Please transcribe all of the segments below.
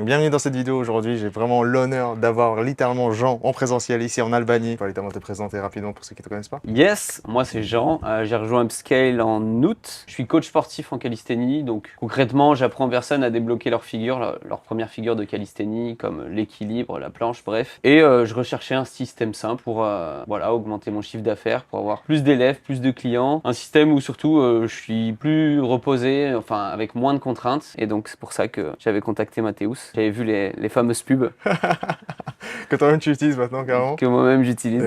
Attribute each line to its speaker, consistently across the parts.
Speaker 1: Bienvenue dans cette vidéo aujourd'hui, j'ai vraiment l'honneur d'avoir littéralement Jean en présentiel ici en Albanie. Tu vas littéralement te présenter rapidement pour ceux qui ne te connaissent pas.
Speaker 2: Yes, moi c'est Jean, j'ai rejoint Upscale en août. Je suis coach sportif en calisthénie, donc concrètement j'apprends aux personnes à débloquer leur figure, leur première figure de calisthénie, comme l'équilibre, la planche, bref. Et je recherchais un système simple pour voilà, augmenter mon chiffre d'affaires, pour avoir plus d'élèves, plus de clients. Un système où surtout je suis plus reposé, enfin avec moins de contraintes. Et donc c'est pour ça que j'avais contacté Mathéus. J'avais vu les fameuses pubs
Speaker 1: Que toi-même tu utilises maintenant carrément.
Speaker 2: que moi-même j'utilise.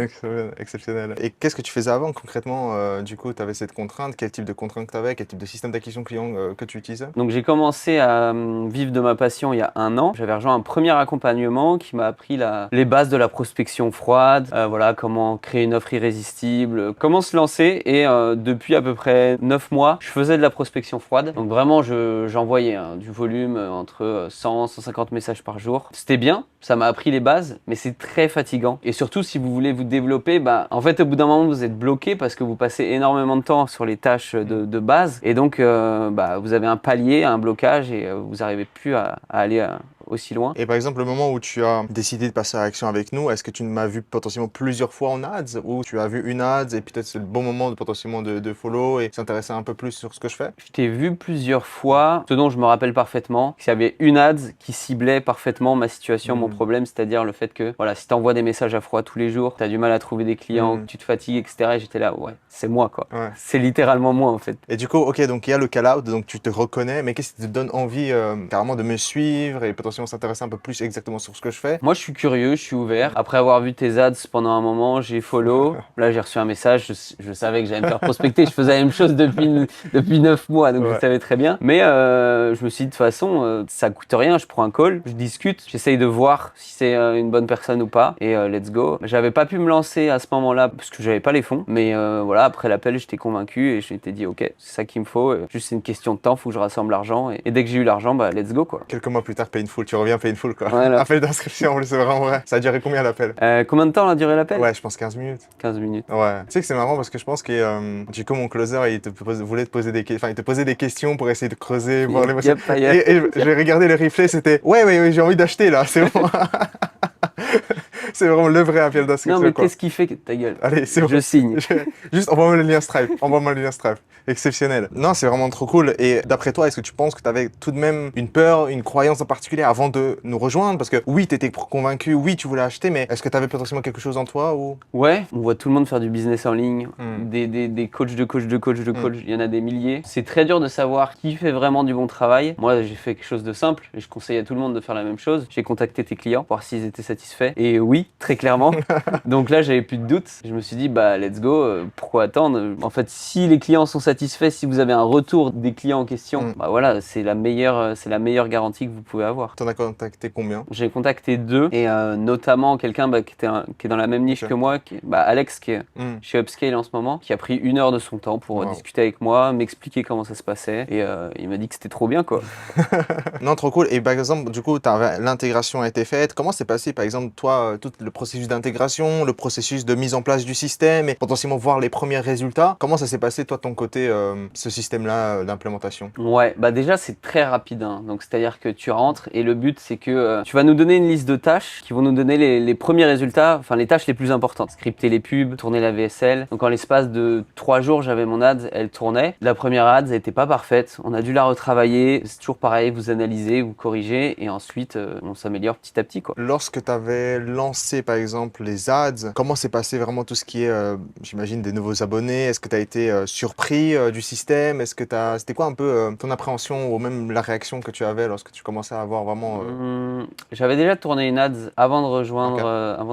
Speaker 1: Exceptionnel. Et qu'est-ce que tu faisais avant concrètement du coup, tu avais cette contrainte, quel type de contrainte tu avais, quel type de système d'acquisition client que tu utilisais?
Speaker 2: Donc j'ai commencé à vivre de ma passion il y a 1 an. J'avais rejoint un premier accompagnement qui m'a appris les bases de la prospection froide, voilà, comment créer une offre irrésistible, comment se lancer. Et depuis à peu près 9 mois, je faisais de la prospection froide. Donc vraiment, j'envoyais du volume entre 100, 150 messages par jour. C'était bien, ça m'a appris les bases, mais c'est très fatigant. Et surtout, si vous voulez vous développer, en fait, au bout d'un moment, vous êtes bloqué parce que vous passez énormément de temps sur les tâches de base. Et donc, vous avez un palier, un blocage et vous n'arrivez plus à aller aussi loin.
Speaker 1: Et par exemple, le moment où tu as décidé de passer à l'action avec nous, est-ce que tu m'as vu potentiellement plusieurs fois en ads ou tu as vu une ads et peut-être c'est le bon moment potentiellement de follow et s'intéresser un peu plus sur ce que je fais?
Speaker 2: Je t'ai vu plusieurs fois, ce dont je me rappelle parfaitement, qu'il y avait une ad qui ciblait parfaitement ma situation, mon problème, c'est-à-dire le fait que voilà, si tu envoies des messages à froid tous les jours, tu as du mal à trouver des clients, que tu te fatigues, etc. Et j'étais là, ouais, c'est moi quoi.
Speaker 1: Ouais.
Speaker 2: C'est littéralement moi en fait.
Speaker 1: Et du coup, ok, donc il y a le call-out, donc tu te reconnais, mais qu'est-ce qui te donne envie carrément de me suivre et potentiellement s'intéresser un peu plus exactement sur ce que je fais?
Speaker 2: Moi je suis curieux, je suis ouvert. Après avoir vu tes ads pendant un moment, j'ai follow. Là j'ai reçu un message, je savais que j'allais me faire prospecter. Je faisais la même chose depuis 9 mois, donc
Speaker 1: Ouais.
Speaker 2: je savais très bien. Mais je me suis dit de toute façon, ça coûte rien, je prends un call, je discute, j'essaye de voir si c'est une bonne personne ou pas. Et let's go. J'avais pas pu me lancer à ce moment-là parce que j'avais pas les fonds. Mais voilà, après l'appel, j'étais convaincu et je m'étais dit ok, c'est ça qu'il me faut. Juste c'est une question de temps, faut que je rassemble l'argent. Et dès que j'ai eu l'argent, let's go quoi.
Speaker 1: Quelques mois plus tard, Painful, tu reviens Painful quoi.
Speaker 2: Voilà.
Speaker 1: Appel d'inscription, c'est vraiment vrai. Ça a duré combien l'appel?
Speaker 2: Combien de temps a duré l'appel?
Speaker 1: Ouais, je pense 15 minutes.
Speaker 2: 15 minutes.
Speaker 1: Ouais. Tu sais que c'est marrant parce que je pense que du coup, mon closer, voulait te poser il te posait des questions pour essayer de creuser, voir les machins. Et j'ai regardé le replay, c'était ouais, j'ai envie d'acheter là, c'est vraiment... C'est vraiment le vrai appel d'inscription.
Speaker 2: Non, mais qu'est-ce qui fait que ta gueule?
Speaker 1: Allez, c'est bon.
Speaker 2: Je signe.
Speaker 1: Juste envoie-moi le lien Stripe. Envoie-moi le lien Stripe. Exceptionnel. Non, c'est vraiment trop cool. Et d'après toi, est-ce que tu penses que tu avais tout de même une peur, une croyance en particulier avant de nous rejoindre? Parce que oui, tu étais convaincu, oui, tu voulais acheter, mais est-ce que tu avais potentiellement quelque chose en toi ou...
Speaker 2: Ouais, on voit tout le monde faire du business en ligne,
Speaker 1: Hmm.
Speaker 2: des coachs de coachs de coachs de coachs, il y en a des milliers. C'est très dur de savoir qui fait vraiment du bon travail. Moi, j'ai fait quelque chose de simple et je conseille à tout le monde de faire la même chose. J'ai contacté tes clients, voir s'ils étaient satisfaits. Et oui, très clairement. Donc là, j'avais plus de doute. Je me suis dit, let's go, pourquoi attendre? En fait, si les clients sont satisfaits, si vous avez un retour des clients en question, voilà, c'est la meilleure garantie que vous pouvez avoir.
Speaker 1: T'en as contacté combien?
Speaker 2: J'ai contacté 2 et notamment quelqu'un qui est dans la même niche que moi, Alex qui est chez Upscale en ce moment, qui a pris 1 heure de son temps pour discuter avec moi, m'expliquer comment ça se passait et il m'a dit que c'était trop bien quoi.
Speaker 1: Non, trop cool. Et par exemple, du coup, l'intégration a été faite. Comment s'est passé, par exemple, toi, tout le processus d'intégration, le processus de mise en place du système et potentiellement voir les premiers résultats? Comment ça s'est passé, toi, de ton côté, ce système-là d'implémentation?
Speaker 2: Ouais, déjà c'est très rapide, hein. Donc c'est-à-dire que tu rentres et le but c'est que tu vas nous donner une liste de tâches qui vont nous donner les premiers résultats, enfin les tâches les plus importantes. Scripter les pubs, tourner la VSL. Donc en l'espace de 3 jours, j'avais mon ad, elle tournait. La première ad, elle était pas parfaite, on a dû la retravailler. C'est toujours pareil, vous analysez, vous corrigez et ensuite on s'améliore petit à petit quoi.
Speaker 1: Lorsque tu avais lancé, par exemple, les ads, comment s'est passé vraiment tout ce qui est, j'imagine, des nouveaux abonnés? Est-ce que tu as été surpris du système? C'était quoi un peu ton appréhension ou même la réaction que tu avais lorsque tu commençais à avoir vraiment...
Speaker 2: J'avais déjà tourné une ad avant de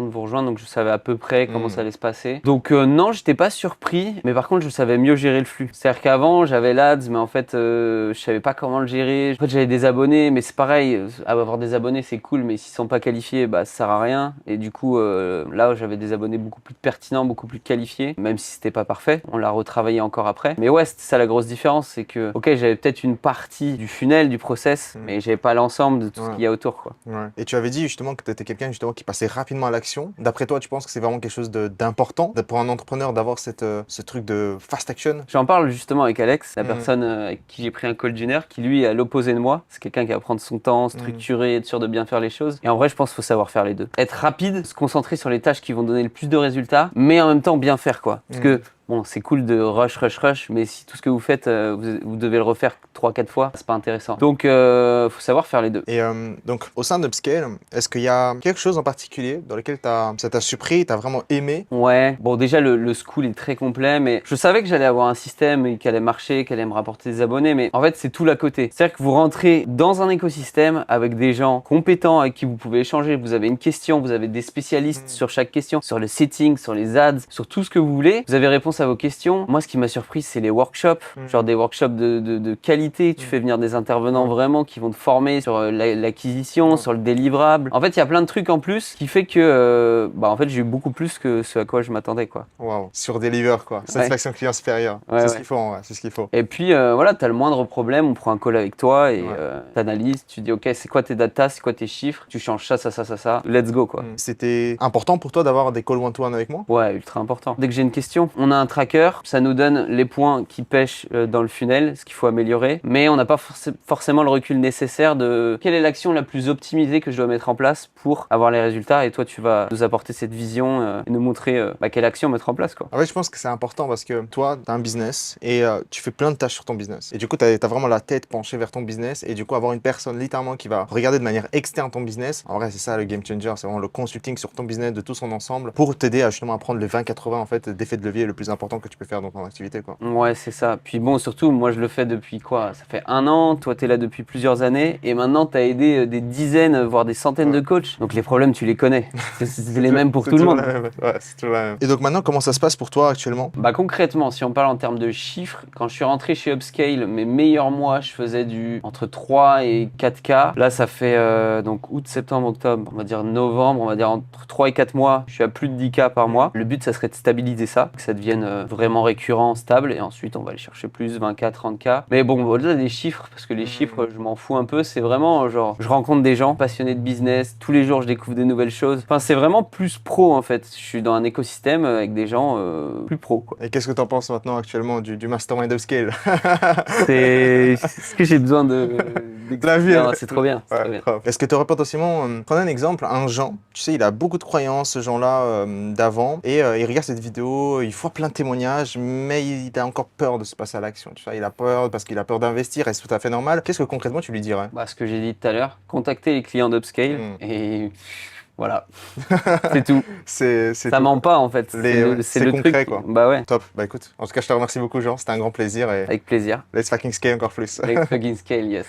Speaker 2: vous rejoindre, donc je savais à peu près comment ça allait se passer. Donc non, j'étais pas surpris, mais par contre je savais mieux gérer le flux. C'est-à-dire qu'avant j'avais l'ads, mais en fait je savais pas comment le gérer. En fait j'avais des abonnés, mais c'est pareil, avoir des abonnés c'est cool, mais s'ils sont pas qualifiés, ça sert à rien. Et Et du coup, là, j'avais des abonnés beaucoup plus pertinents, beaucoup plus qualifiés, même si c'était pas parfait. On l'a retravaillé encore après. Mais ouais, c'était ça la grosse différence, c'est que, ok, j'avais peut-être une partie du funnel, du process, mais j'avais pas l'ensemble de tout ce qu'il y a autour, quoi.
Speaker 1: Ouais. Et tu avais dit justement que tu étais quelqu'un justement qui passait rapidement à l'action. D'après toi, tu penses que c'est vraiment quelque chose d'important pour un entrepreneur d'avoir ce truc de fast action?
Speaker 2: J'en parle justement avec Alex, la personne avec qui j'ai pris un call d'une heure, qui lui est à l'opposé de moi. C'est quelqu'un qui va prendre son temps, structurer, être sûr de bien faire les choses. Et en vrai, je pense qu'il faut savoir faire les deux. Être rapide, se concentrer sur les tâches qui vont donner le plus de résultats, mais en même temps bien faire, quoi. Parce que bon, c'est cool de rush, mais si tout ce que vous faites, vous devez le refaire 3-4 fois, c'est pas intéressant. Donc, faut savoir faire les deux.
Speaker 1: Et donc, au sein d'Upscale, est-ce qu'il y a quelque chose en particulier dans lequel ça t'a surpris, t'as vraiment aimé?
Speaker 2: Ouais, bon, déjà, le school est très complet, mais je savais que j'allais avoir un système et qu'elle allait marcher, qu'elle allait me rapporter des abonnés, mais en fait, c'est tout l'à côté. C'est-à-dire que vous rentrez dans un écosystème avec des gens compétents avec qui vous pouvez échanger. Vous avez une question, vous avez des spécialistes sur chaque question, sur le setting, sur les ads, sur tout ce que vous voulez. Vous avez réponse à vos questions. Moi, ce qui m'a surpris, c'est les workshops, genre des workshops de qualité. Tu fais venir des intervenants vraiment qui vont te former sur l'acquisition, sur le délivrable. En fait, il y a plein de trucs en plus qui fait que, en fait, j'ai eu beaucoup plus que ce à quoi je m'attendais, quoi.
Speaker 1: Waouh, sur Deliver, quoi. Satisfaction client supérieure. C'est ce qu'il faut, c'est ce qu'il faut.
Speaker 2: Et puis, voilà, tu as le moindre problème, on prend un call avec toi et tu analyses, tu dis, ok, c'est quoi tes datas, c'est quoi tes chiffres, tu changes ça, let's go, quoi.
Speaker 1: C'était important pour toi d'avoir des calls one-to-one avec moi?
Speaker 2: Ouais, ultra important. Dès que j'ai une question, on a un tracker, ça nous donne les points qui pêchent dans le funnel, ce qu'il faut améliorer, mais on n'a pas forcément le recul nécessaire de quelle est l'action la plus optimisée que je dois mettre en place pour avoir les résultats. Et toi, tu vas nous apporter cette vision et nous montrer quelle action mettre en place, quoi.
Speaker 1: En fait, je pense que c'est important parce que toi, tu as un business et tu fais plein de tâches sur ton business. Et du coup, tu as vraiment la tête penchée vers ton business. Et du coup, avoir une personne littéralement qui va regarder de manière externe ton business, en vrai, c'est ça le game changer. C'est vraiment le consulting sur ton business de tout son ensemble pour t'aider à justement à prendre le 20-80 en fait, d'effet de levier le plus important que tu peux faire dans ton activité, quoi.
Speaker 2: Ouais, c'est ça. Puis bon, surtout, moi, je le fais depuis quoi? Ça fait 1 an. Toi, tu es là depuis plusieurs années. Et maintenant, tu as aidé des dizaines, voire des centaines de coachs. Donc, les problèmes, tu les connais. C'est les mêmes pour tout le monde.
Speaker 1: Ouais, c'est toujours la même. Et donc maintenant, comment ça se passe pour toi actuellement?
Speaker 2: Bah concrètement, si on parle en termes de chiffres, quand je suis rentré chez Upscale, mes meilleurs mois, je faisais entre 3 et 4K. Là, ça fait donc août, septembre, octobre, on va dire novembre, on va dire entre 3 et 4 mois, je suis à plus de 10K par mois. Le but, ça serait de stabiliser ça, que ça devienne vraiment récurrent, stable, et ensuite, on va aller chercher plus, 20K, 30K. Mais bon, au-delà des chiffres, parce que les chiffres, je m'en fous un peu, c'est vraiment genre, je rencontre des gens passionnés de business, tous les jours, je découvre des nouvelles choses. Enfin, c'est vraiment plus pro, en fait. Je suis dans un écosystème avec des gens plus pro, quoi.
Speaker 1: Et qu'est-ce que tu en penses maintenant actuellement du mastermind Upscale?
Speaker 2: C'est ce que j'ai besoin de
Speaker 1: la vie.
Speaker 2: C'est trop bien.
Speaker 1: Ouais, est-ce que tu aurais potentiellement, prenez un exemple, un Jean, tu sais, il a beaucoup de croyances, ce Jean-là, d'avant, et il regarde cette vidéo, il voit plein de témoignages, mais il a encore peur de se passer à l'action, tu vois, il a peur parce qu'il a peur d'investir, et c'est tout à fait normal. Qu'est-ce que concrètement tu lui dirais?
Speaker 2: Bah, ce que j'ai dit tout à l'heure, contacter les clients d'Upscale et voilà, c'est tout. Ça ment pas en fait, c'est le
Speaker 1: concret,
Speaker 2: truc.
Speaker 1: Quoi.
Speaker 2: Bah ouais.
Speaker 1: Top, bah écoute, en tout cas je te remercie beaucoup Jean, c'était un grand plaisir et
Speaker 2: avec plaisir.
Speaker 1: let's fucking scale encore plus.
Speaker 2: Let's fucking scale, yes.